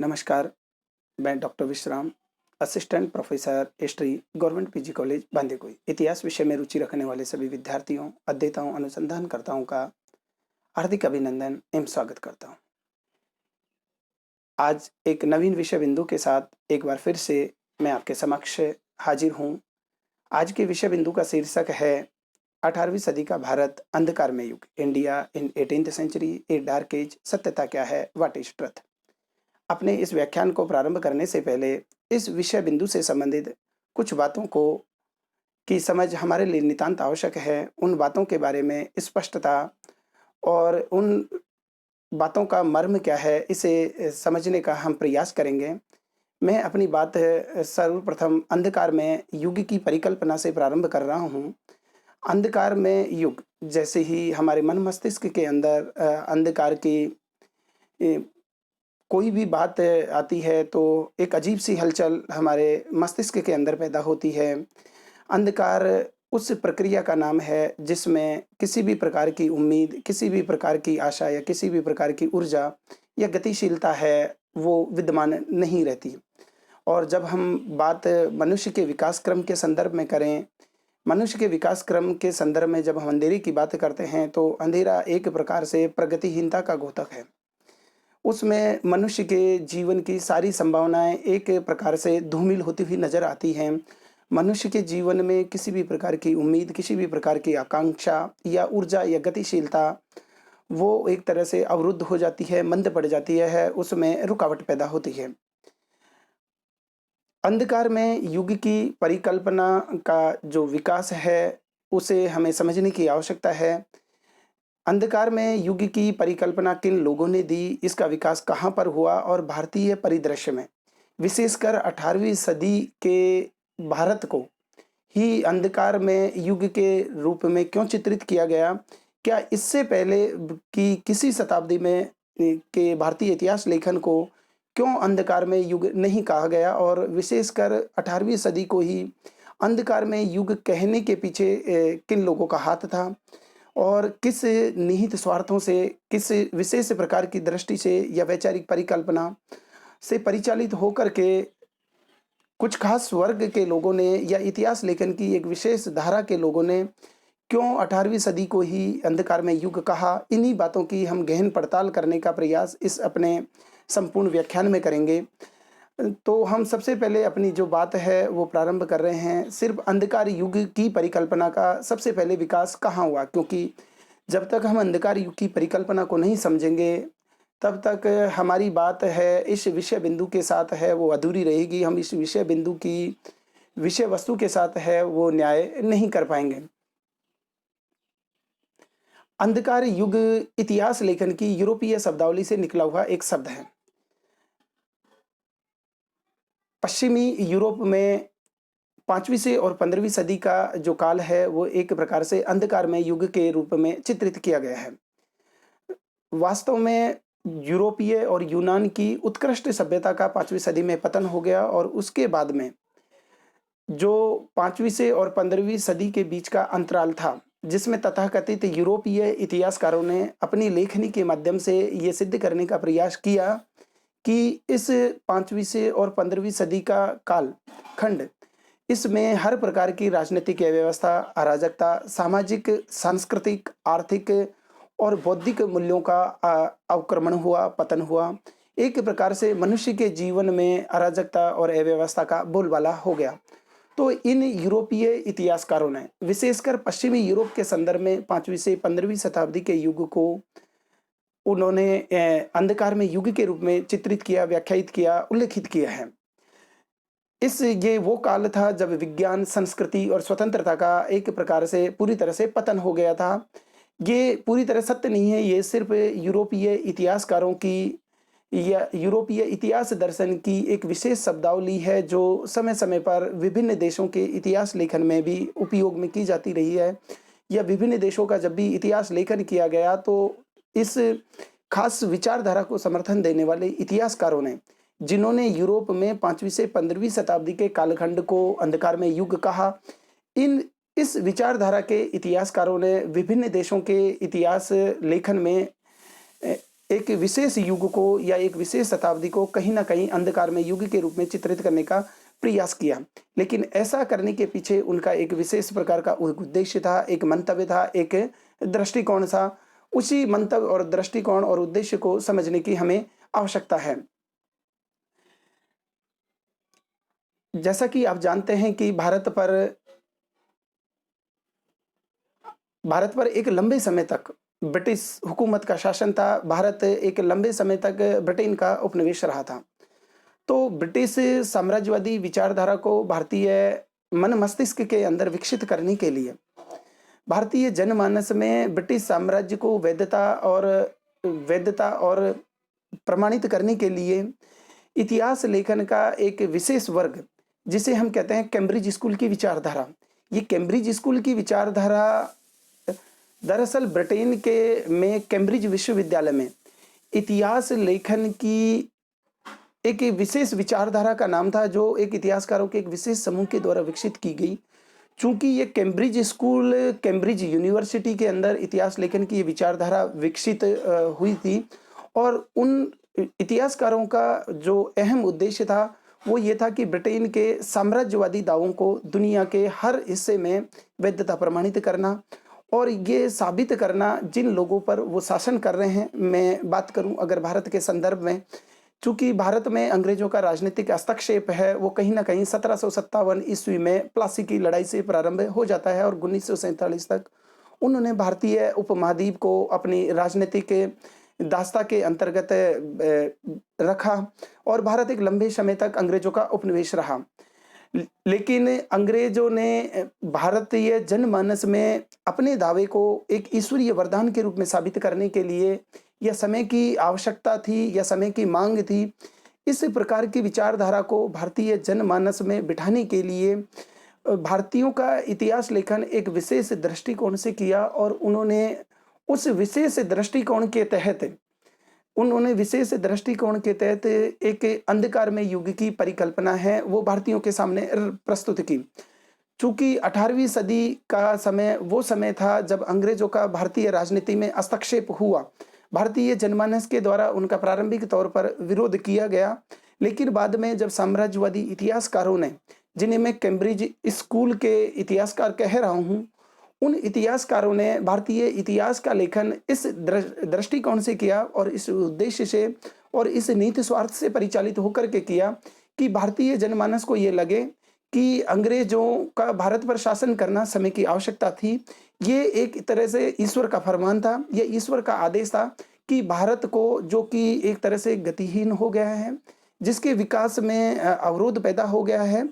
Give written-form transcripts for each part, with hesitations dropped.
नमस्कार, मैं डॉक्टर विश्राम, assistant professor history, government PG college Bandikui. इतिहास विषय में रुचि रखने वाले सभी विद्यार्थियों, अध्येताओं, अनुसंधानकर्ताओं का हार्दिक अभिनंदन एवं स्वागत करता हूँ। आज एक नवीन विषय बिंदु के साथ एक बार फिर से मैं आपके समक्ष हाजिर हूँ। आज के विषय बिंदु का शीर्षक है 18वीं सदी का भारत अंधकार में युग, India in 18th century, a dark age, सत्यता क्या है, व्हाट इज ट्रुथ। अपने इस व्याख्यान को प्रारंभ करने से पहले इस विषय बिंदु से संबंधित कुछ बातों को की समझ हमारे लिए नितांत आवश्यक है। उन बातों के बारे में स्पष्टता और उन बातों का मर्म क्या है, इसे समझने का हम प्रयास करेंगे। मैं अपनी बात सर्वप्रथम अंधकार में युग की परिकल्पना से प्रारंभ कर रहा हूँ। अंधकार में युग जैसे ही हमारे मन मस्तिष्क के अंदर अंधकार की कोई भी बात आती है तो एक अजीब-सी हलचल हमारे मस्तिष्क के अंदर पैदा होती है। अंधकार उस प्रक्रिया का नाम है जिसमें किसी भी प्रकार की उम्मीद, किसी भी प्रकार की आशा या किसी भी प्रकार की ऊर्जा या गतिशीलता है, वो विद्यमान नहीं रहती। और जब हम बात मनुष्य के विकास क्रम के संदर्भ में करें, मनुष्य के विकास क्रम के संदर्भ में जब हम अंधेरे की बात करते हैं, तो अंधेरा एक प्रकार से प्रगतिहीनता का द्योतक है। उसमें मनुष्य के जीवन की सारी संभावनाएँ एक प्रकार से धूमिल होती हुई नज़र आती हैं। मनुष्य के जीवन में किसी भी प्रकार की उम्मीद, किसी भी प्रकार की आकांक्षा या ऊर्जा या गतिशीलता, वो एक तरह से अवरुद्ध हो जाती है, मंद पड़ जाती है, उसमें रुकावट पैदा होती है। अंधकार में युग की परिकल्पना का जो विकास है, उसे हमें समझने की आवश्यकता है। अंधकार में युग की परिकल्पना किन लोगों ने दी, इसका विकास कहाँ पर हुआ और भारतीय परिदृश्य में, विशेषकर 18वीं सदी के भारत को ही अंधकार में युग के रूप में क्यों चित्रित किया गया? क्या इससे पहले की किसी शताब्दी में के भारतीय इतिहास लेखन को क्यों अंधकार में युग नहीं कहा गया? और विशेषकर 18वीं सदी को ही अंधकार में युग कहने के पीछे किन लोगों का हाथ था? और किस निहित स्वार्थों से, किस विशेष प्रकार की दृष्टि से या वैचारिक परिकल्पना से परिचालित होकर के कुछ खास वर्ग के लोगों ने या इतिहास लेखन की एक विशेष धारा के लोगों ने क्यों 18वीं सदी को ही अंधकार में युग कहा? इन्हीं बातों की हम गहन पड़ताल करने का प्रयास इस अपने संपूर्ण व्याख्यान में करेंगे। तो हम सबसे पहले अपनी जो बात है वो प्रारंभ कर रहे हैं, सिर्फ अंधकार युग की परिकल्पना का सबसे पहले विकास कहाँ हुआ? क्योंकि जब तक हम अंधकार युग की परिकल्पना को नहीं समझेंगे, तब तक हमारी बात है इस विषय बिंदु के साथ है वो अधूरी रहेगी। हम इस विषय बिंदु की विषय वस्तु के साथ है वो न्याय नहीं कर पाएँगे। अंधकार युग इतिहास लेखन की यूरोपीय शब्दावली से निकला हुआ एक शब्द है। पश्चिमी यूरोप में 5वीं से और 15वीं सदी का जो काल है, वो एक प्रकार से अंधकारमय युग के रूप में चित्रित किया गया है। वास्तव में यूरोपीय और यूनान की उत्कृष्ट सभ्यता का 5वीं सदी में पतन हो गया और उसके बाद में जो 5वीं से और 15वीं सदी के बीच का अंतराल था, जिसमें तथाकथित यूरोपीय इतिहासकारों ने अपनी लेखनी के माध्यम से ये सिद्ध करने का प्रयास किया कि इस 5वीं से और 15वीं सदी का कालखंड, इसमें हर प्रकार की राजनीतिक व्यवस्था, अराजकता, सामाजिक, सांस्कृतिक, आर्थिक और बौद्धिक मूल्यों का अवक्रमण हुआ, पतन हुआ। एक प्रकार से मनुष्य के जीवन में अराजकता और अव्यवस्था का बोलबाला हो गया। तो इन यूरोपीय इतिहासकारों ने विशेषकर पश्चिमी यूरोप के संदर्भ में 5वीं से 15वीं शताब्दी के युग को उन्होंने अंधकार में युग के रूप में चित्रित किया, व्याख्यायित किया, उल्लेखित किया है। ये वो काल था जब विज्ञान, संस्कृति और स्वतंत्रता का एक प्रकार से पूरी तरह से पतन हो गया था। ये पूरी तरह सत्य नहीं है, ये सिर्फ़ यूरोपीय इतिहासकारों की या यूरोपीय इतिहास दर्शन की एक विशेष शब्दावली है, जो समय-समय पर विभिन्न देशों के इतिहास लेखन में भी उपयोग में की जाती रही है। या विभिन्न देशों का जब भी इतिहास लेखन किया गया, तो इस खास विचारधारा को समर्थन देने वाले इतिहासकारों ने, जिन्होंने यूरोप में 5वीं से 15वीं शताब्दी के कालखंड को अंधकार में युग कहा, इस विचारधारा के इतिहासकारों ने विभिन्न देशों के इतिहास लेखन में एक विशेष युग को या एक विशेष शताब्दी को कहीं न कहीं अंधकार में युग के रूप में चित्रित करने का प्रयास किया। लेकिन ऐसा करने के पीछे उनका एक विशेष प्रकार का एक उद्देश्य था, एक मंतव्य था, एक दृष्टिकोण था। उसी मंतव्य और दृष्टिकोण और उद्देश्य को समझने की हमें आवश्यकता है। जैसा कि आप जानते हैं कि भारत पर एक लंबे समय तक ब्रिटिश हुकूमत का शासन था। भारत एक लंबे समय तक ब्रिटेन का उपनिवेश रहा था। तो ब्रिटिश साम्राज्यवादी विचारधारा को भारतीय मन मस्तिष्क के अंदर विकसित करने के लिए, भारतीय जनमानस में ब्रिटिश साम्राज्य को वैधता और प्रमाणित करने के लिए इतिहास लेखन का एक विशेष वर्ग, जिसे हम कहते हैं कैम्ब्रिज स्कूल की विचारधारा। ये कैम्ब्रिज स्कूल की विचारधारा दरअसल ब्रिटेन के में कैम्ब्रिज विश्वविद्यालय में इतिहास लेखन की एक विशेष विचारधारा का नाम था, जो एक इतिहासकारों के एक विशेष समूह के द्वारा विकसित की गई। चूंकि ये कैम्ब्रिज स्कूल कैम्ब्रिज यूनिवर्सिटी के अंदर इतिहास लेखन की ये विचारधारा विकसित हुई थी, और उन इतिहासकारों का जो अहम उद्देश्य था वो ये था कि ब्रिटेन के साम्राज्यवादी दावों को दुनिया के हर हिस्से में वैधता प्रमाणित करना और ये साबित करना जिन लोगों पर वो शासन कर रहे हैं। मैं बात करूं अगर भारत के संदर्भ में, चूंकि भारत में अंग्रेजों का राजनीतिक हस्तक्षेप है वो कहीं ना कहीं 1757 ईस्वी में प्लासी की लड़ाई से प्रारंभ हो जाता है, और 1947 तक उन्होंने भारतीय उपमहाद्वीप को अपनी राजनीतिक दास्ता के अंतर्गत रखा, और भारत एक लंबे समय तक अंग्रेजों का उपनिवेश रहा। लेकिन अंग्रेजों ने भारतीय जनमानस में अपने दावे को एक ईश्वरीय वरदान के रूप में साबित करने के लिए यह समय की आवश्यकता थी या समय की मांग थी। इस प्रकार की विचारधारा को भारतीय जनमानस में बिठाने के लिए भारतीयों का इतिहास लेखन एक विशेष दृष्टिकोण से किया, और उन्होंने विशेष दृष्टिकोण के तहत एक अंधकार में युग की परिकल्पना है वो भारतीयों के सामने प्रस्तुत की। चूंकि 18वीं सदी का समय वो समय था जब अंग्रेजों का भारतीय राजनीति में हस्तक्षेप हुआ। भारतीय जनमानस के द्वारा उनका प्रारंभिक तौर पर विरोध किया गया, लेकिन बाद में जब साम्राज्यवादी इतिहासकारों ने, जिन्हें मैं कैम्ब्रिज स्कूल के इतिहासकार कह रहा हूँ, उन इतिहासकारों ने भारतीय इतिहास का लेखन इस दृष्टिकोण से किया और इस उद्देश्य से और इस नीति स्वार्थ से परिचालित होकर के किया कि भारतीय जनमानस को ये लगे कि अंग्रेजों का भारत पर शासन करना समय की आवश्यकता थी। ये एक तरह से ईश्वर का फरमान था, ये ईश्वर का आदेश था कि भारत को, जो कि एक तरह से गतिहीन हो गया है, जिसके विकास में अवरोध पैदा हो गया है,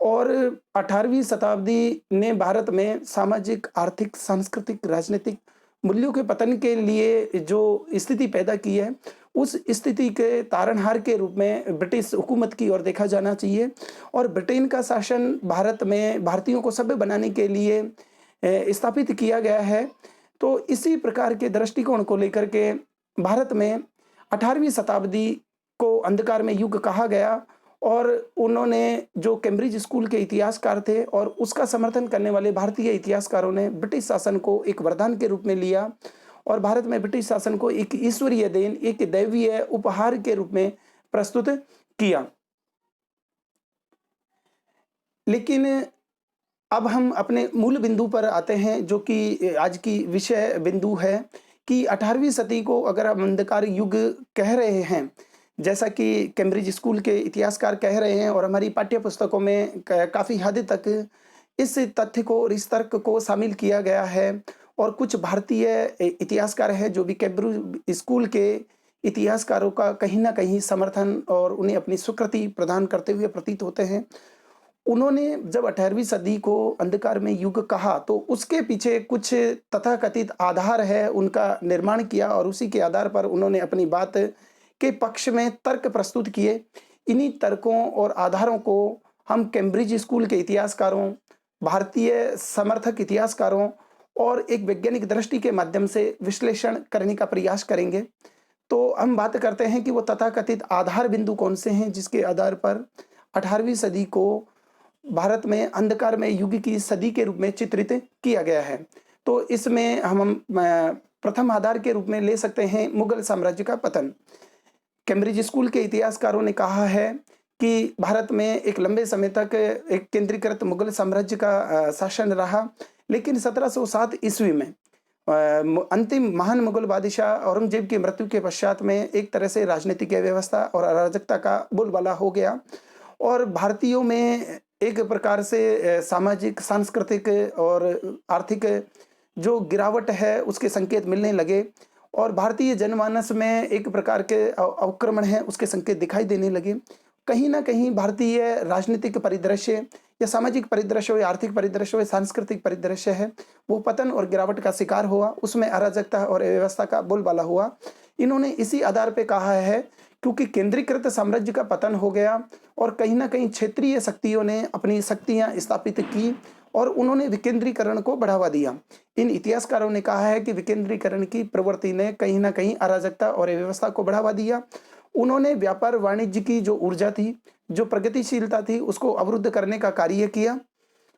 और 18वीं शताब्दी ने भारत में सामाजिक, आर्थिक, सांस्कृतिक, राजनीतिक मूल्यों के पतन के लिए जो स्थिति पैदा की है, उस स्थिति के तारणहार के रूप में ब्रिटिश हुकूमत की ओर देखा जाना चाहिए। और ब्रिटेन का शासन भारत में भारतीयों को सभ्य बनाने के लिए स्थापित किया गया है। तो इसी प्रकार के दृष्टिकोण को लेकर के भारत में 18वीं शताब्दी को अंधकार में युग कहा गया, और उन्होंने जो कैम्ब्रिज स्कूल के इतिहासकार थे और उसका समर्थन करने वाले भारतीय इतिहासकारों ने ब्रिटिश शासन को एक वरदान के रूप में लिया, और भारत में ब्रिटिश शासन को एक ईश्वरीय देन, एक दैवीय उपहार के रूप में प्रस्तुत किया। लेकिन अब हम अपने मूल बिंदु पर आते हैं, जो कि आज की विषय बिंदु है कि 18वीं सदी को अगर हम अंधकार युग कह रहे हैं, जैसा कि कैम्ब्रिज स्कूल के इतिहासकार कह रहे हैं, और हमारी पाठ्य पुस्तकों में काफ़ी हद तक इस तथ्य को और इस तर्क को शामिल किया गया है, और कुछ भारतीय इतिहासकार हैं जो भी कैम्ब्रिज स्कूल के इतिहासकारों का कहीं ना कहीं समर्थन और उन्हें अपनी स्वीकृति प्रदान करते हुए प्रतीत होते हैं। उन्होंने जब 18वीं सदी को अंधकार में युग कहा तो उसके पीछे कुछ तथाकथित आधार है, उनका निर्माण किया, और उसी के आधार पर उन्होंने अपनी बात के पक्ष में तर्क प्रस्तुत किए। इन्हीं तर्कों और आधारों को हम कैम्ब्रिज स्कूल के इतिहासकारों, भारतीय समर्थक इतिहासकारों और एक वैज्ञानिक दृष्टि के माध्यम से विश्लेषण करने का प्रयास करेंगे। तो हम बात करते हैं कि वो तथाकथित आधार बिंदु कौन से हैं जिसके आधार पर 18वीं सदी को भारत में अंधकार में युग की सदी के रूप में चित्रित किया गया है। तो इसमें हम प्रथम आधार के रूप में ले सकते हैं मुगल साम्राज्य का पतन। कैम्ब्रिज स्कूल के इतिहासकारों ने कहा है कि भारत में एक लंबे समय तक एक केंद्रीकृत मुगल साम्राज्य का शासन रहा, लेकिन 1707 ईस्वी में अंतिम महान मुगल बादशाह औरंगजेब की मृत्यु के पश्चात में एक तरह से राजनीतिक व्यवस्था और अराजकता का बोलबाला हो गया और भारतीयों में एक प्रकार से सामाजिक, सांस्कृतिक और आर्थिक जो गिरावट है उसके संकेत मिलने लगे और भारतीय जनमानस में एक प्रकार के अवक्रमण है उसके संकेत दिखाई देने लगे। कहीं न कहीं भारतीय राजनीतिक परिदृश्य या सामाजिक परिदृश्य हो या आर्थिक परिदृश्य हो या सांस्कृतिक परिदृश्य है, वो पतन और गिरावट का शिकार हुआ, उसमें अराजकता और अव्यवस्था का बोलबाला हुआ। इन्होंने इसी आधार पे कहा है क्योंकि केंद्रीकृत साम्राज्य का पतन हो गया और कहीं न कहीं क्षेत्रीय शक्तियों ने अपनी शक्तियाँ स्थापित की और उन्होंने विकेंद्रीकरण को बढ़ावा दिया। इन इतिहासकारों ने कहा है कि विकेंद्रीकरण की प्रवृत्ति ने कहीं न कहीं अराजकता और अव्यवस्था को बढ़ावा दिया। उन्होंने व्यापार वाणिज्य की जो ऊर्जा थी, जो प्रगतिशीलता थी, उसको अवरुद्ध करने का कार्य किया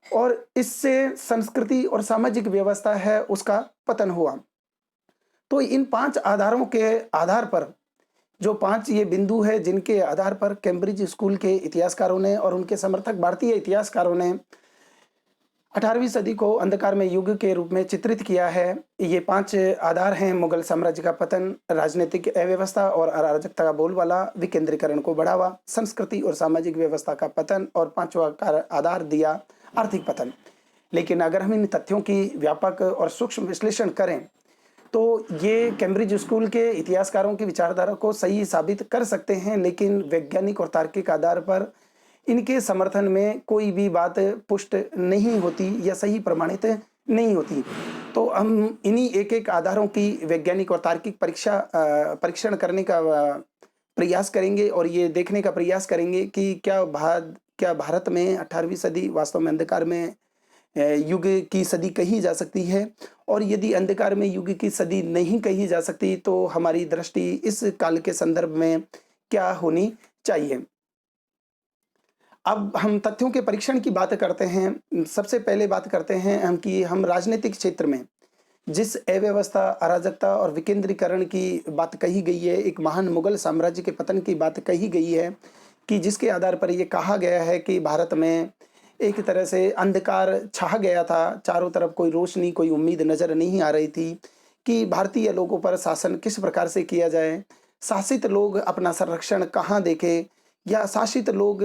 और इससे संस्कृति और सामाजिक व्यवस्था है उसका पतन हुआ। तो इन 5 आधारों के आधार पर जो 5 ये बिंदु है जिनके आधार पर कैम्ब्रिज स्कूल के इतिहासकारों ने और उनके समर्थक भारतीय इतिहासकारों ने 18वीं सदी को अंधकारमय युग के रूप में चित्रित किया है। ये 5 आधार हैं: मुगल साम्राज्य का पतन, राजनीतिक अव्यवस्था और अराजकता का बोलबाला, विकेंद्रीकरण को बढ़ावा, संस्कृति और सामाजिक व्यवस्था का पतन और 5वां आधार दिया आर्थिक पतन। लेकिन अगर हम इन तथ्यों की व्यापक और सूक्ष्म विश्लेषण करें तो ये कैम्ब्रिज स्कूल के इतिहासकारों की विचारधारा को सही साबित कर सकते हैं, लेकिन वैज्ञानिक और तार्किक आधार पर इनके समर्थन में कोई भी बात पुष्ट नहीं होती या सही प्रमाणित नहीं होती। तो हम इन्हीं एक-एक आधारों की वैज्ञानिक और तार्किक परीक्षण करने का प्रयास करेंगे और ये देखने का प्रयास करेंगे कि क्या भारत में 18वीं सदी वास्तव में अंधकार में युग की सदी कही जा सकती है और यदि अंधकार में युग की सदी नहीं कही जा सकती तो हमारी दृष्टि इस काल के संदर्भ में क्या होनी चाहिए। अब हम तथ्यों के परीक्षण की बात करते हैं। सबसे पहले बात करते हैं हम कि हम राजनीतिक क्षेत्र में जिस अव्यवस्था, अराजकता और विकेंद्रीकरण की बात कही गई है, एक महान मुगल साम्राज्य के पतन की बात कही गई है कि जिसके आधार पर ये कहा गया है कि भारत में एक तरह से अंधकार छा गया था, चारों तरफ कोई रोशनी, कोई उम्मीद नज़र नहीं आ रही थी कि भारतीय लोगों पर शासन किस प्रकार से किया जाए, शासित लोग अपना संरक्षण कहाँ देखें या शासित लोग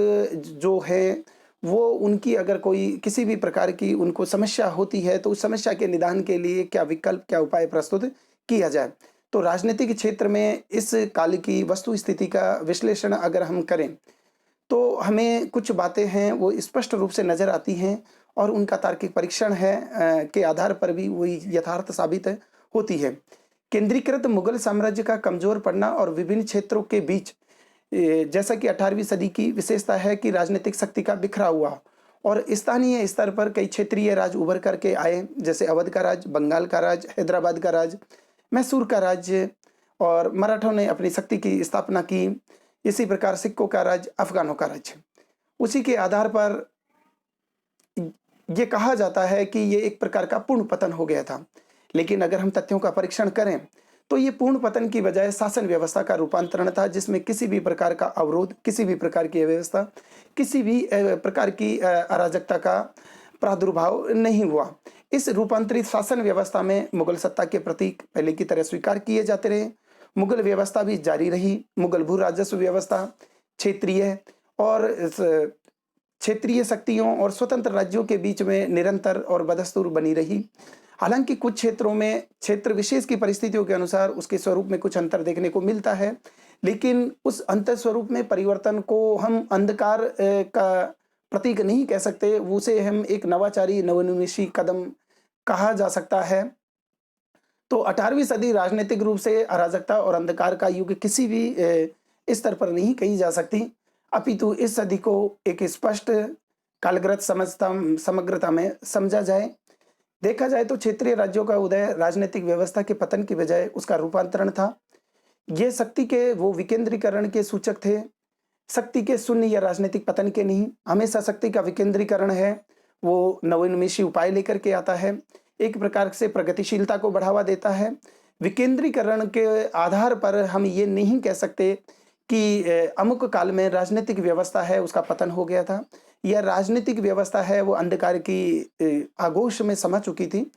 जो है वो उनकी अगर कोई किसी भी प्रकार की उनको समस्या होती है तो उस समस्या के निदान के लिए क्या विकल्प, क्या उपाय प्रस्तुत किया जाए। तो राजनीतिक क्षेत्र में इस काल की वस्तु स्थिति का विश्लेषण अगर हम करें तो हमें कुछ बातें हैं वो स्पष्ट रूप से नज़र आती हैं और उनका तार्किक परीक्षण है के आधार पर भी वही यथार्थ साबित होती है। केंद्रीकृत मुगल साम्राज्य का कमजोर पड़ना और विभिन्न क्षेत्रों के बीच जैसा कि 18वीं सदी की विशेषता है कि राजनीतिक शक्ति का बिखरा हुआ और स्थानीय स्तर पर कई क्षेत्रीय राज उभर करके आए, जैसे अवध का राज, बंगाल का राज, हैदराबाद का राज, मैसूर का राज्य और मराठों ने अपनी शक्ति की स्थापना की। इसी प्रकार सिक्कों का राज, अफगानों का राज्य। उसी के आधार पर ये कहा जाता है कि ये एक प्रकार का पूर्ण पतन हो गया था। लेकिन अगर हम तथ्यों का परीक्षण करें तो ये पूर्ण पतन की बजाय शासन व्यवस्था का रूपांतरण था जिसमें किसी भी प्रकार का अवरोध, किसी भी प्रकार की अव्यवस्था, किसी भी प्रकार की अराजकता का प्रादुर्भाव नहीं हुआ। इस रूपांतरित शासन व्यवस्था में मुगल सत्ता के प्रतीक पहले की तरह स्वीकार किए जाते रहे। मुगल व्यवस्था भी जारी रही। मुगल भू राजस्व व्यवस्था क्षेत्रीय और क्षेत्रीय शक्तियों और स्वतंत्र राज्यों के बीच में निरंतर और बदस्तूर बनी रही। हालांकि कुछ क्षेत्रों में क्षेत्र विशेष की परिस्थितियों के अनुसार उसके स्वरूप में कुछ अंतर देखने को मिलता है, लेकिन उस अंतर स्वरूप में परिवर्तन को हम अंधकार का प्रतीक नहीं कह सकते, उसे हम एक नवाचारी नवोन्मेषी कदम कहा जा सकता है। तो 18वीं सदी राजनीतिक रूप से अराजकता और अंधकार का युग किसी भी स्तर पर नहीं कही जा सकती, अपितु इस सदी को एक स्पष्ट कालगत समग्रता में समझा जाए। देखा जाए तो क्षेत्रीय राज्यों का उदय राजनीतिक व्यवस्था के पतन की बजाय उसका रूपांतरण था। ये शक्ति के वो विकेंद्रीकरण के सूचक थे, शक्ति के शून्य या राजनीतिक पतन के नहीं। हमेशा शक्ति का विकेंद्रीकरण है वो नवोन्मेषी उपाय लेकर के आता है, एक प्रकार से प्रगतिशीलता को बढ़ावा देता है, विकेंद्रीकरण के आधार पर हम ये नहीं कह सकते कि अमुक काल में राजनीतिक व्यवस्था है उसका पतन हो गया था, या राजनीतिक व्यवस्था है वो अंधकार की आगोश में समा चुकी थी।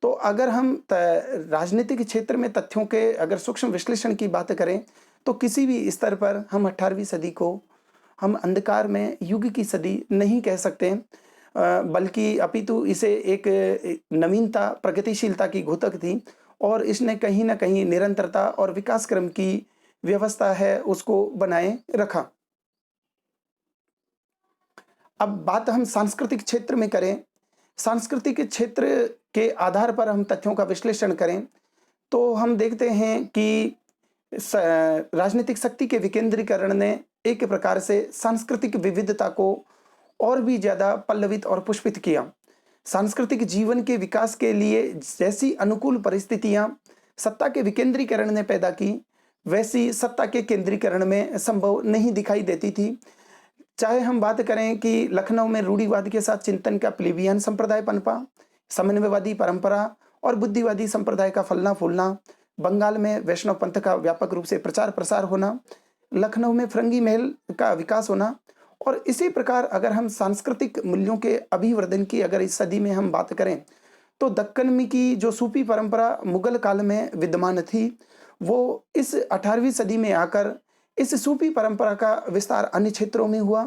तो अगर हम राजनीतिक क्षेत्र में तथ्यों के अगर सूक्ष्म विश्लेषण की बात करें, तो किसी भी स्तर पर हम 18वीं सदी को हम अंधकार में युग की सदी नहीं कह सकते, बल्कि अपितु इसे एक नवीनता, प्रगतिशीलता की घोतक थी, और इसने कहीं न कहीं निरंतरता और विकास क्रम की व्यवस्था है उसको बनाए रखा। अब बात हम सांस्कृतिक क्षेत्र में करें, सांस्कृतिक क्षेत्र के आधार पर हम तथ्यों का विश्लेषण करें, तो हम देखते हैं कि राजनीतिक शक्ति के विकेंद्रीकरण ने एक प्रकार से सांस्कृतिक विविधता को और भी ज्यादा पल्लवित और पुष्पित किया। सांस्कृतिक जीवन के विकास के लिए जैसी अनुकूल परिस्थितियां सत्ता के विकेंद्रीकरण ने पैदा की, वैसी सत्ता के केंद्रीकरण में संभव नहीं दिखाई देती थी। चाहे हम बात करें कि लखनऊ में रूढ़िवाद के साथ चिंतन का प्लेबियन संप्रदाय पनपा, समन्वयवादी परंपरा और बुद्धिवादी संप्रदाय का फलना फूलना, बंगाल में वैष्णव पंथ का व्यापक रूप से प्रचार प्रसार होना, लखनऊ में फिरंगी महल का विकास होना, और इसी प्रकार अगर हम सांस्कृतिक मूल्यों के अभिवर्धन की अगर इस सदी में हम बात करें, तो दक्कन में की जो सूफी परंपरा मुगल काल में विद्यमान थी, वो इस 18वीं सदी में आकर इस सूफी परंपरा का विस्तार अन्य क्षेत्रों में हुआ,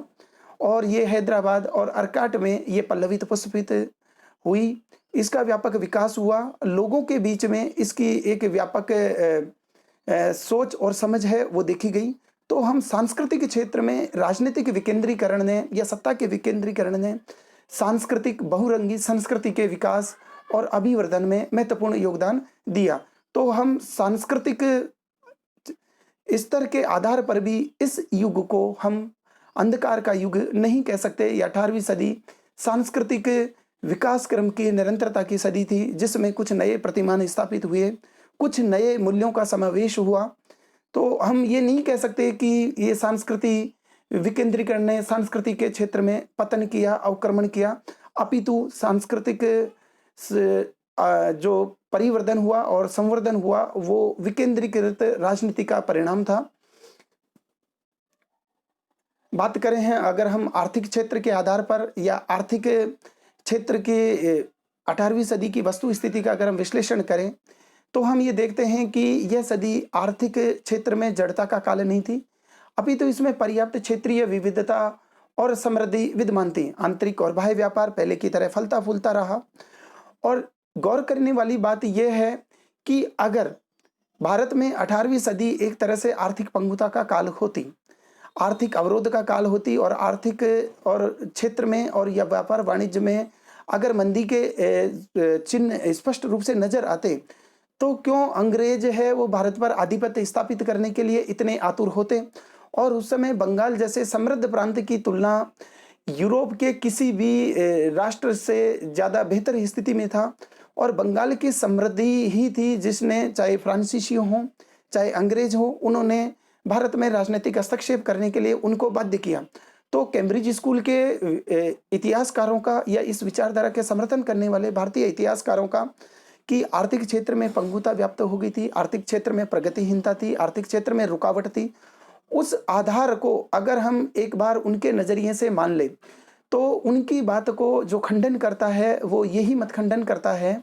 और ये हैदराबाद और अर्काट में ये पल्लवित पुष्पित हुई। इसका व्यापक विकास हुआ, लोगों के बीच में इसकी एक व्यापक सोच और समझ है वो देखी गई। तो हम सांस्कृतिक क्षेत्र में राजनीतिक विकेंद्रीकरण ने या सत्ता के विकेंद्रीकरण ने सांस्कृतिक बहुरंगी संस्कृति के विकास और अभिवर्धन में महत्वपूर्ण योगदान दिया। तो हम सांस्कृतिक स्तर के आधार पर भी इस युग को हम अंधकार का युग नहीं कह सकते। 18वीं सदी सांस्कृतिक विकास क्रम की निरंतरता की सदी थी, जिसमें कुछ नए प्रतिमान स्थापित हुए, कुछ नए मूल्यों का समावेश हुआ। तो हम ये नहीं कह सकते कि ये सांस्कृतिक विकेंद्रीकरण ने संस्कृति के क्षेत्र में पतन किया, अवक्रमण किया, अपितु सांस्कृतिक जो परिवर्धन हुआ और संवर्धन हुआ वो विकेंद्रीकृत राजनीति का परिणाम था। बात करें हैं अगर हम आर्थिक क्षेत्र के आधार पर या आर्थिक क्षेत्र के 18वीं सदी की वस्तु स्थिति का अगर हम विश्लेषण करें, तो हम ये देखते हैं कि यह सदी आर्थिक क्षेत्र में जड़ता का काल नहीं थी, अपितु इसमें पर्याप्त क्षेत्रीय विविधता और समृद्धि विद्यमान थी। आंतरिक और बाह्य व्यापार पहले की तरह फलता फूलता रहा। और गौर करने वाली बात यह है कि अगर भारत में 18वीं सदी एक तरह से आर्थिक पंगुता का काल होती, आर्थिक अवरोध का काल होती, और आर्थिक और क्षेत्र में और या व्यापार वाणिज्य में अगर मंदी के चिन्ह स्पष्ट रूप से नजर आते, तो क्यों अंग्रेज है वो भारत पर आधिपत्य स्थापित करने के लिए इतने आतुर होते। और उस समय बंगाल जैसे समृद्ध प्रांत की तुलना यूरोप के किसी भी राष्ट्र से ज़्यादा बेहतर स्थिति में था, और बंगाल की समृद्धि ही थी जिसने, चाहे फ्रांसीसी हों चाहे अंग्रेज हो, उन्होंने भारत में राजनीतिक हस्तक्षेप करने के लिए उनको बाध्य किया। तो कैम्ब्रिज स्कूल के इतिहासकारों का या इस विचारधारा के समर्थन करने वाले भारतीय इतिहासकारों का कि आर्थिक क्षेत्र में पंगुता व्याप्त हो गई थी, आर्थिक क्षेत्र में प्रगतिहीनता थी, आर्थिक क्षेत्र में रुकावट थी, उस आधार को अगर हम एक बार उनके नजरिए से मान ले, तो उनकी बात को जो खंडन करता है वो यही मत खंडन करता है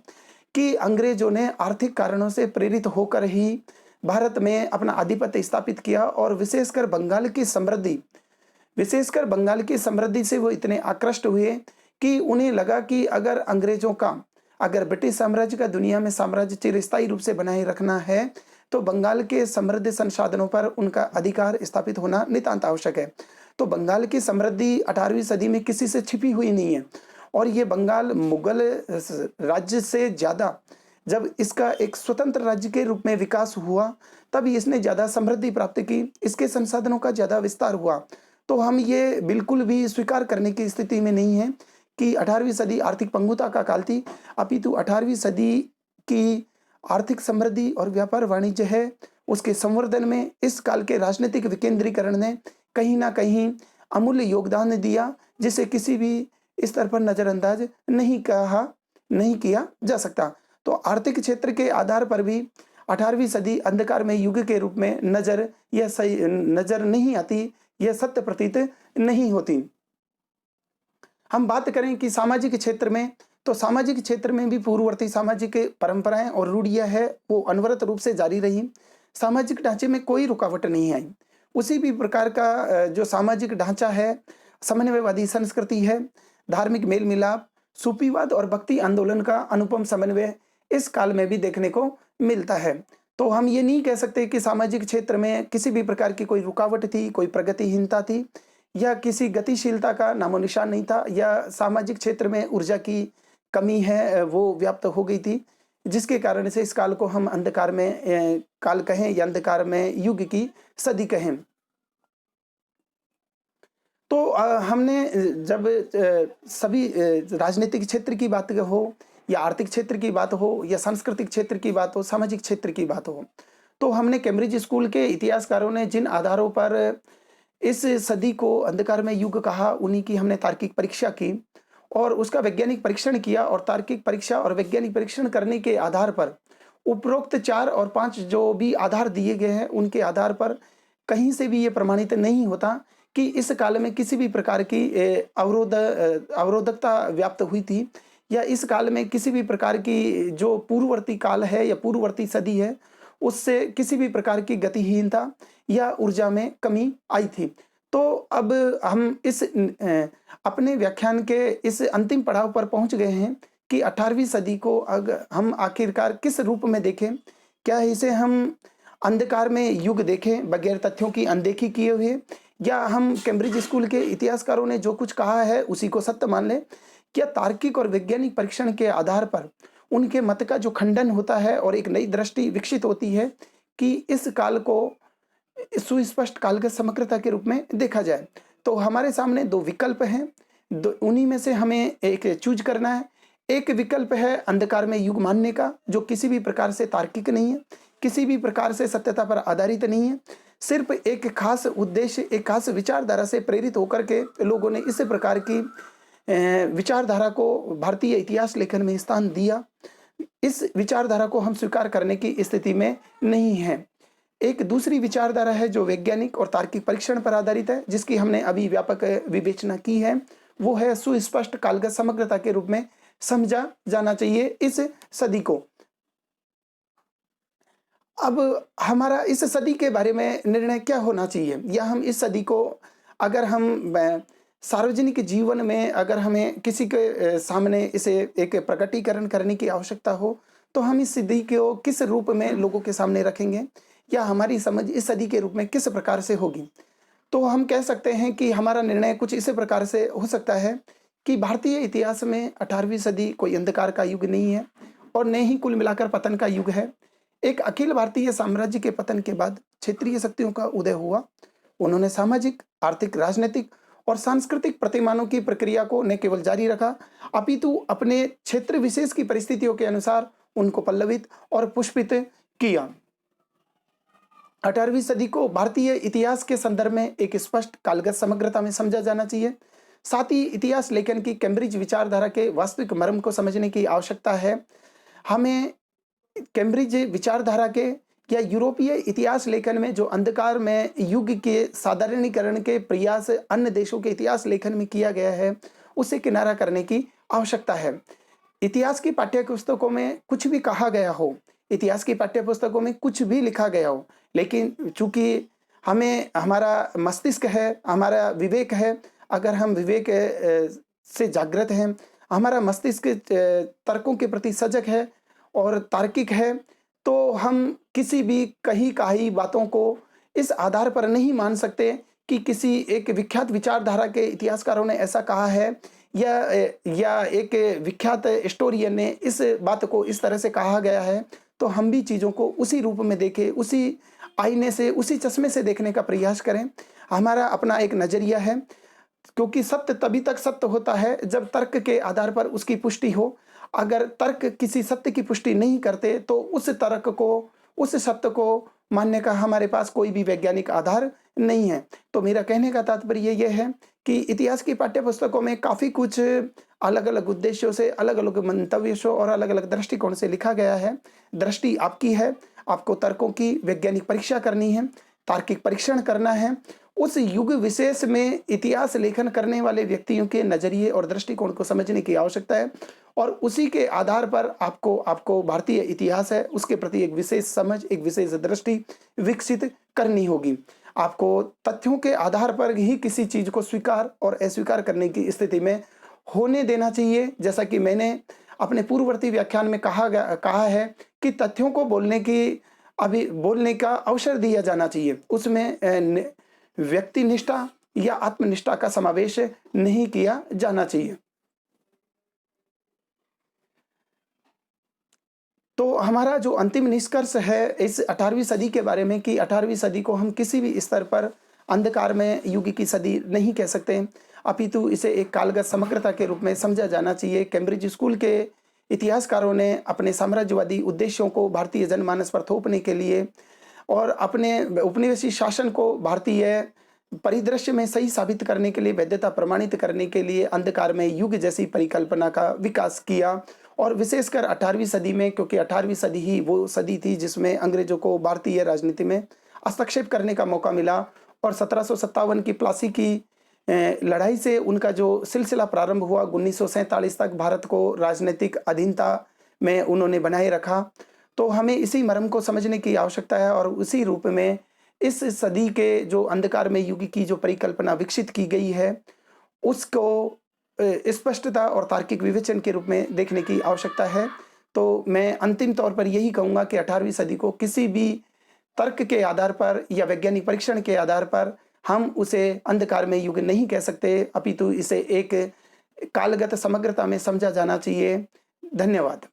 कि अंग्रेजों ने आर्थिक कारणों से प्रेरित होकर ही भारत में अपना आधिपत्य स्थापित किया, और विशेषकर बंगाल की समृद्धि से वो इतने आकृष्ट हुए कि उन्हें लगा कि अगर ब्रिटिश साम्राज्य का दुनिया में साम्राज्य चिरस्थायी रूप से बनाए रखना है, तो बंगाल के समृद्ध संसाधनों पर उनका अधिकार स्थापित होना नितांत आवश्यक है। तो बंगाल की समृद्धि 18वीं सदी में किसी से छिपी हुई नहीं है, और ये बंगाल मुगल राज्य से ज़्यादा जब इसका एक स्वतंत्र राज्य के रूप में विकास हुआ, तभी इसने ज़्यादा समृद्धि प्राप्त की, इसके संसाधनों का ज़्यादा विस्तार हुआ। तो हम ये बिल्कुल भी स्वीकार करने की स्थिति में नहीं है कि 18वीं सदी आर्थिक पंगुता का काल थी, अपितु 18वीं सदी की आर्थिक समृद्धि और व्यापार वाणिज्य है उसके संवर्धन में इस काल के राजनीतिक विकेंद्रीकरण ने कहीं ना कहीं अमूल्य योगदान दिया, जिसे किसी भी स्तर पर नजरअंदाज नहीं किया जा सकता। तो आर्थिक क्षेत्र के आधार पर भी 18वीं सदी अंधकारमय युग के रूप में नज़र नहीं आती, यह सत्य प्रतीत नहीं होती। हम बात करें कि सामाजिक क्षेत्र में, तो सामाजिक क्षेत्र में भी पूर्ववर्ती सामाजिक परंपराएँ और रूढ़ियाँ हैं, वो अनवरत रूप से जारी रहीं। सामाजिक ढांचे में कोई रुकावट नहीं आई। उसी भी प्रकार का जो सामाजिक ढांचा है, समन्वयवादी संस्कृति है, धार्मिक मेल-मिलाप, सूफीवाद और भक्ति आंदोलन का अनुपम समन्वय इस काल में भी देखने को मिलता है। तो हम ये नहीं कह सकते कि सामाजिक क्षेत्र में किसी भी प्रकार की कोई रुकावट थी, कोई प्रगतिहीनता थी या किसी गतिशीलता का नामो-निशान नहीं था, या सामाजिक क्षेत्र में ऊर्जा की कमी है, वो व्याप्त हो गई थी, जिसके कारण से इस काल को हम अंधकार में काल कहें या अंधकार में युग की सदी कहें। तो हमने जब सभी राजनीतिक क्षेत्र की बात हो या आर्थिक क्षेत्र की बात हो या सांस्कृतिक क्षेत्र की बात हो, सामाजिक क्षेत्र की बात हो, तो हमने कैम्ब्रिज स्कूल के इतिहासकारों ने जिन आधारों पर इस सदी को अंधकारमय युग कहा, उन्हीं की हमने तार्किक परीक्षा की और उसका वैज्ञानिक परीक्षण किया, और तार्किक परीक्षा और वैज्ञानिक परीक्षण करने के आधार पर उपरोक्त 4 और 5 जो भी आधार दिए गए हैं, उनके आधार पर कहीं से भी ये प्रमाणित नहीं होता कि इस काल में किसी भी प्रकार की अवरोधकता व्याप्त हुई थी, या इस काल में किसी भी प्रकार की जो पूर्ववर्ती काल है या पूर्ववर्ती सदी है, उससे किसी भी प्रकार की गतिहीनता या ऊर्जा में कमी आई थी। तो अब हम अपने व्याख्यान के इस अंतिम पड़ाव पर पहुँच गए हैं कि 18वीं सदी को हम आखिरकार किस रूप में देखें? क्या इसे हम अंधकार में युग देखें बगैर तथ्यों की अनदेखी किए हुए, या हम कैम्ब्रिज स्कूल के इतिहासकारों ने जो कुछ कहा है उसी को सत्य मान लें? क्या तार्किक और वैज्ञानिक परीक्षण के आधार पर उनके मत का जो खंडन होता है और एक नई दृष्टि विकसित होती है कि इस काल को सुस्पष्ट कालगत समग्रता के रूप में देखा जाए? तो हमारे सामने 2 विकल्प हैं, उन्हीं में से हमें एक चूज करना है। एक विकल्प है अंधकार में युग मानने का, जो किसी भी प्रकार से तार्किक नहीं है, किसी भी प्रकार से सत्यता पर आधारित नहीं है, सिर्फ एक खास उद्देश्य, एक खास विचारधारा से प्रेरित होकर के लोगों ने इस प्रकार की विचारधारा को भारतीय इतिहास लेखन में स्थान दिया। इस विचारधारा को हम स्वीकार करने की स्थिति में नहीं हैं। एक दूसरी विचारधारा है जो वैज्ञानिक और तार्किक परीक्षण पर आधारित है, जिसकी हमने अभी व्यापक विवेचना की है। वो है सुस्पष्ट कालगत समग्रता के रूप में समझा जाना चाहिए इस सदी को। अब हमारा इस सदी के बारे में निर्णय क्या होना चाहिए, या हम इस सदी को अगर हम सार्वजनिक जीवन में अगर हमें किसी के सामने इसे एक प्रकटीकरण करने की आवश्यकता हो, तो हम इस सदी को किस रूप में लोगों के सामने रखेंगे, या हमारी समझ इस सदी के रूप में किस प्रकार से होगी? तो हम कह सकते हैं कि हमारा निर्णय कुछ इस प्रकार से हो सकता है कि भारतीय इतिहास में 18वीं सदी कोई अंधकार का युग नहीं है और न ही कुल मिलाकर पतन का युग है। एक अखिल भारतीय साम्राज्य के पतन के बाद क्षेत्रीय शक्तियों का उदय हुआ। उन्होंने सामाजिक, आर्थिक, राजनीतिक और सांस्कृतिक प्रतिमानों की प्रक्रिया को न केवल जारी रखा, अपितु अपने क्षेत्र विशेष की परिस्थितियों के अनुसार उनको पल्लवित और पुष्पित किया। 18वीं सदी को भारतीय इतिहास के संदर्भ में एक स्पष्ट कालगत समग्रता में समझा जाना चाहिए। साथ ही इतिहास लेखन की कैम्ब्रिज विचारधारा के वास्तविक मर्म को समझने की आवश्यकता है। हमें कैम्ब्रिज विचारधारा के या यूरोपीय इतिहास लेखन में जो अंधकार में युग के साधारणीकरण के प्रयास अन्य देशों के इतिहास लेखन में किया गया है, उसे किनारा करने की आवश्यकता है। इतिहास की पाठ्य पुस्तकों में कुछ भी कहा गया हो, इतिहास की पाठ्य पुस्तकों में कुछ भी लिखा गया हो, लेकिन चूंकि हमें हमारा मस्तिष्क है, हमारा विवेक है, अगर हम विवेक से जागृत हैं, हमारा मस्तिष्क तर्कों के प्रति सजग है और तार्किक है, तो हम किसी भी कही-कहाई बातों को इस आधार पर नहीं मान सकते कि किसी एक विख्यात विचारधारा के इतिहासकारों ने ऐसा कहा है या एक विख्यात हिस्टोरियन ने इस बात को इस तरह से कहा गया है, तो हम भी चीज़ों को उसी रूप में देखें, उसी आईने से, उसी चश्मे से देखने का प्रयास करें। हमारा अपना एक नज़रिया है, क्योंकि सत्य तभी तक सत्य होता है जब तर्क के आधार पर उसकी पुष्टि हो। अगर तर्क किसी सत्य की पुष्टि नहीं करते, तो उस तर्क को, उस सत्य को मानने का हमारे पास कोई भी वैज्ञानिक आधार नहीं है। तो मेरा कहने का तात्पर्य ये है कि इतिहास की पाठ्य पुस्तकों में काफ़ी कुछ अलग-अलग उद्देश्यों से, अलग-अलग मंतव्यों से और अलग-अलग दृष्टिकोण से लिखा गया है। दृष्टि आपकी है, आपको तर्कों की वैज्ञानिक परीक्षा करनी है, तार्किक परीक्षण करना है। उस युग विशेष में इतिहास लेखन करने वाले व्यक्तियों के नज़रिए और दृष्टिकोण को समझने की आवश्यकता है और उसी के आधार पर आपको आपको भारतीय इतिहास है, उसके प्रति एक विशेष समझ, एक विशेष दृष्टि विकसित करनी होगी। आपको तथ्यों के आधार पर ही किसी चीज़ को स्वीकार और अस्वीकार करने की स्थिति में होने देना चाहिए। जैसा कि मैंने अपने पूर्ववर्ती व्याख्यान में कहा है कि तथ्यों को बोलने का अवसर दिया जाना चाहिए। उसमें व्यक्तिनिष्ठा या आत्मनिष्ठा का समावेश नहीं किया जाना चाहिए। तो हमारा जो अंतिम निष्कर्ष है इस 18वीं सदी के बारे में कि 18वीं सदी को हम किसी भी स्तर पर अंधकारमय युग की सदी नहीं कह सकते, अपितु इसे एक कालगत समग्रता के रूप में समझा जाना चाहिए। कैम्ब्रिज स्कूल के इतिहासकारों ने अपने साम्राज्यवादी उद्देश्यों को भारतीय जनमानस पर थोपने के लिए और अपने उपनिवेशी शासन को भारतीय परिदृश्य में सही साबित करने के लिए, वैधता प्रमाणित करने के लिए अंधकारमय युग जैसी परिकल्पना का विकास किया। और विशेषकर 18वीं सदी में, क्योंकि 18वीं सदी ही वो सदी थी जिसमें अंग्रेजों को भारतीय राजनीति में हस्तक्षेप करने का मौका मिला और 1757 की प्लासी की लड़ाई से उनका जो सिलसिला प्रारंभ हुआ, 1947 तक भारत को राजनीतिक अधीनता में उन्होंने बनाए रखा। तो हमें इसी मर्म को समझने की आवश्यकता है और उसी रूप में इस सदी के जो अंधकारमय युग की जो परिकल्पना विकसित की गई है, उसको स्पष्टता और तार्किक विवेचन के रूप में देखने की आवश्यकता है। तो मैं अंतिम तौर पर यही कहूँगा कि 18वीं सदी को किसी भी तर्क के आधार पर या वैज्ञानिक परीक्षण के आधार पर हम उसे अंधकारमय युग नहीं कह सकते, अपितु इसे एक कालगत समग्रता में समझा जाना चाहिए। धन्यवाद।